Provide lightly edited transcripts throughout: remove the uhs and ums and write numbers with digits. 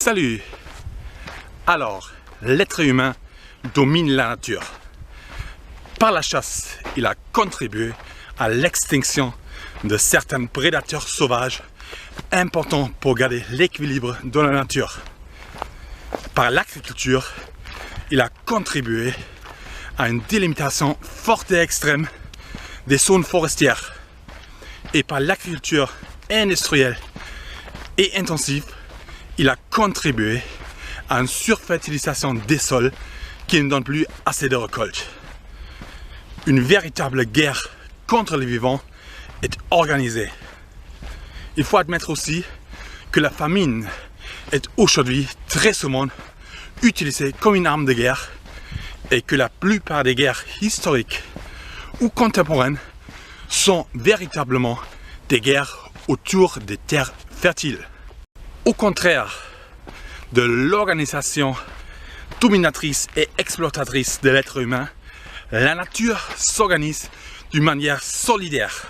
Salut! Alors, l'être humain domine la nature. Par la chasse, il a contribué à l'extinction de certains prédateurs sauvages importants pour garder l'équilibre de la nature. Par l'agriculture, il a contribué à une délimitation forte et extrême des zones forestières. Et par l'agriculture industrielle et intensive, il a contribué à une surfertilisation des sols qui ne donne plus assez de récoltes. Une véritable guerre contre les vivants est organisée. Il faut admettre aussi que la famine est aujourd'hui très souvent utilisée comme une arme de guerre et que la plupart des guerres historiques ou contemporaines sont véritablement des guerres autour des terres fertiles. Au contraire de l'organisation dominatrice et exploitatrice de l'être humain, la nature s'organise d'une manière solidaire.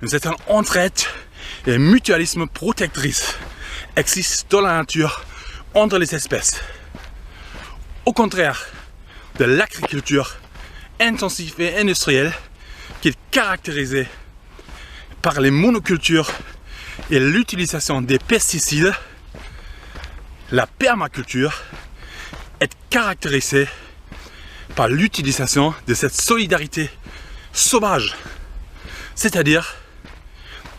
Une certaine entraide et mutualisme protectrice existent dans la nature entre les espèces. Au contraire de l'agriculture intensive et industrielle qui est caractérisée par les monocultures et l'utilisation des pesticides, la permaculture est caractérisée par l'utilisation de cette solidarité sauvage, c'est-à-dire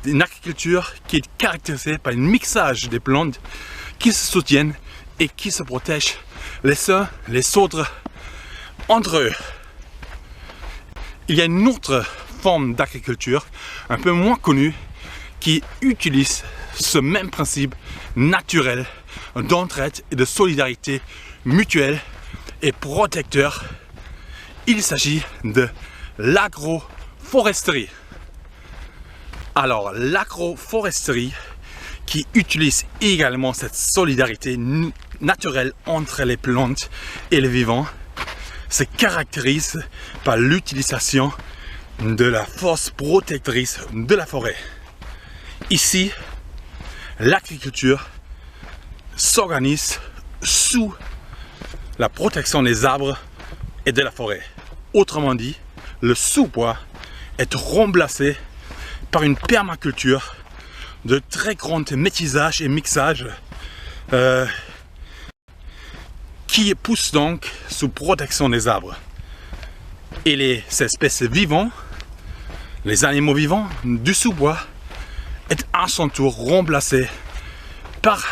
une agriculture qui est caractérisée par un mixage des plantes qui se soutiennent et qui se protègent les uns les autres entre eux. Il y a une autre forme d'agriculture un peu moins connue qui utilise ce même principe naturel d'entraide et de solidarité mutuelle et protecteur. Il s'agit de l'agroforesterie. Alors, l'agroforesterie qui utilise également cette solidarité naturelle entre les plantes et les vivants se caractérise par l'utilisation de la force protectrice de la forêt. Ici, l'agriculture s'organise sous la protection des arbres et de la forêt. Autrement dit, le sous-bois est remplacé par une permaculture de très grand métissage et mixage qui pousse donc sous protection des arbres. Et les espèces vivantes, les animaux vivants du sous-bois, est à son tour remplacé par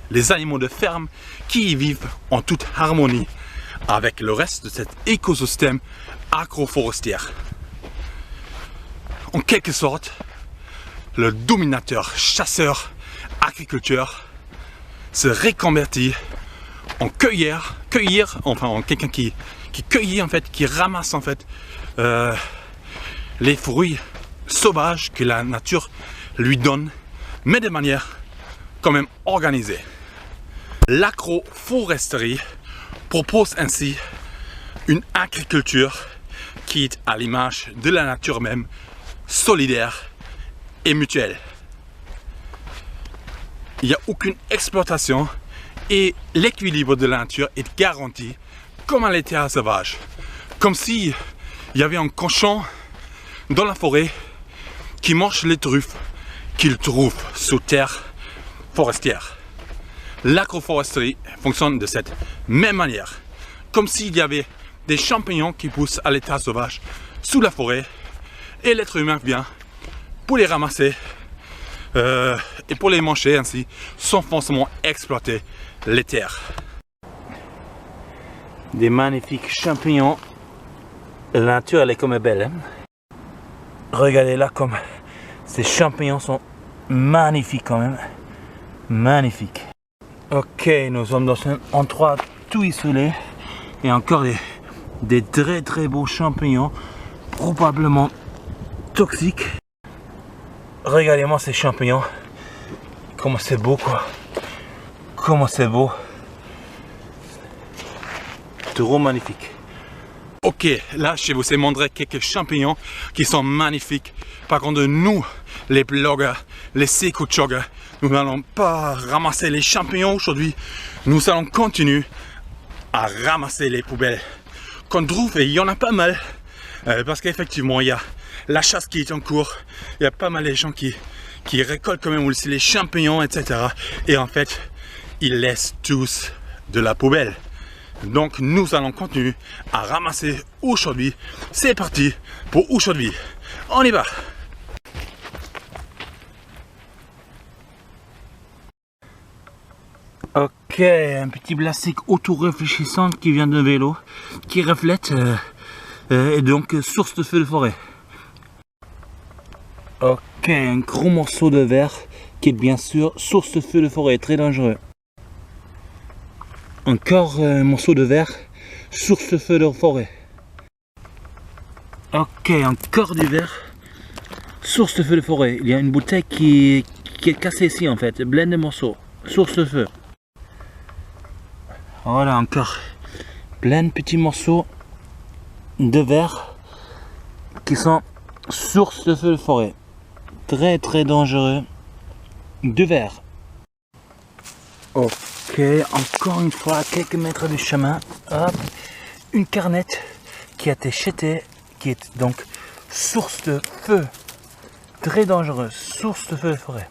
les animaux de ferme qui y vivent en toute harmonie avec le reste de cet écosystème agroforestier. En quelque sorte, le dominateur chasseur agriculteur se reconvertit en cueilleur, enfin en quelqu'un qui cueillit en fait, qui ramasse en fait les fruits sauvages que la nature lui donne, mais de manière quand même organisée. L'agroforesterie propose ainsi une agriculture qui est à l'image de la nature même, solidaire et mutuelle. Il n'y a aucune exploitation et l'équilibre de la nature est garanti comme à les terres sauvages. Comme si il y avait un cochon dans la forêt qui mange les truffes qu'il trouve sous terre forestière. L'agroforesterie fonctionne de cette même manière, comme s'il y avait des champignons qui poussent à l'état sauvage sous la forêt et l'être humain vient pour les ramasser et pour les manger ainsi sans forcément exploiter les terres. Des magnifiques champignons. La nature elle est comme belle. Hein? Regardez là comme ces champignons sont magnifiques quand même. Magnifiques. Ok, nous sommes dans un endroit tout isolé et encore des très beaux champignons, probablement toxiques. Regardez-moi ces champignons, comment c'est beau quoi, comment c'est beau, trop magnifique. Ok, là je vous ai montré quelques champignons qui sont magnifiques. Par contre nous, les blogueurs, les seco-choggers, nous n'allons pas ramasser les champignons aujourd'hui. Nous allons continuer à ramasser les poubelles qu'on trouve, et il y en a pas mal. Parce qu'effectivement, il y a la chasse qui est en cours. Il y a pas mal de gens qui récoltent quand même aussi les champignons, etc. Et en fait, ils laissent tous de la poubelle. Donc nous allons continuer à ramasser aujourd'hui. C'est parti pour aujourd'hui. On y va. Ok, un petit plastique auto-réfléchissant qui vient d'un vélo, qui reflète et donc source de feu de forêt. Ok, un gros morceau de verre qui est bien sûr source de feu de forêt, très dangereux. Encore un morceau de verre, source de feu de forêt. Ok, encore du verre, source de feu de forêt. Il y a une bouteille qui est cassée ici en fait, plein de morceaux, source de feu. Voilà, encore plein de petits morceaux de verre qui sont source de feu de forêt. Très très dangereux. De verre. Ok, encore une fois, à quelques mètres du chemin, hop, une carnette qui a été jetée, qui est donc source de feu. Très dangereux, source de feu de forêt.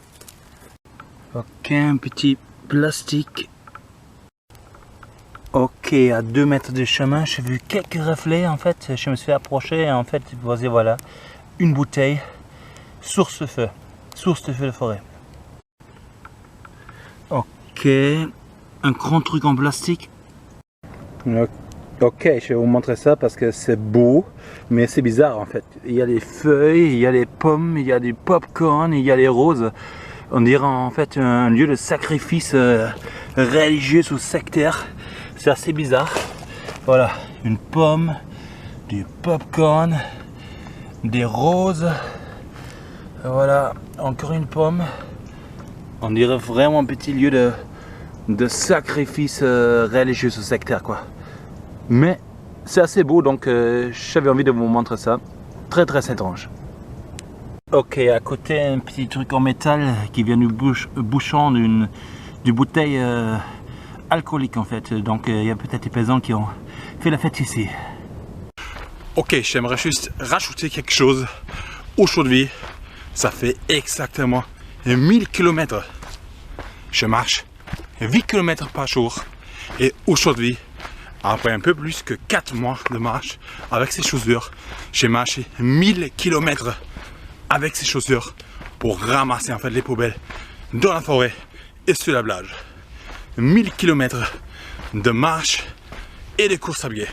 Ok, un petit plastique. Ok, à 2 mètres de chemin, j'ai vu quelques reflets en fait, je me suis approché et en fait, voilà, une bouteille, source de feu de forêt. Ok, un grand truc en plastique. Ok, je vais vous montrer ça parce que c'est beau, mais c'est bizarre en fait. Il y a des feuilles, il y a des pommes, il y a du popcorn, il y a des roses. On dirait en fait un lieu de sacrifice religieux ou sectaire. C'est assez bizarre. Voilà, une pomme, du popcorn, des roses. Voilà, encore une pomme. On dirait vraiment un petit lieu de sacrifice religieux ou sectaire quoi. Mais c'est assez beau, donc j'avais envie de vous montrer ça. Très très étrange. Ok, à côté un petit truc en métal qui vient du bouchon d'une bouteille alcoolique en fait. Donc il y a peut-être des paysans qui ont fait la fête ici. Ok, j'aimerais juste rajouter quelque chose. Aujourd'hui, ça fait exactement 1000 km. Je marche 8 km par jour. Et aujourd'hui, après un peu plus que 4 mois de marche avec ces chaussures, j'ai marché 1000 km avec ces chaussures pour ramasser en fait les poubelles dans la forêt et sur la plage. 1000 km de marche et de course à pied.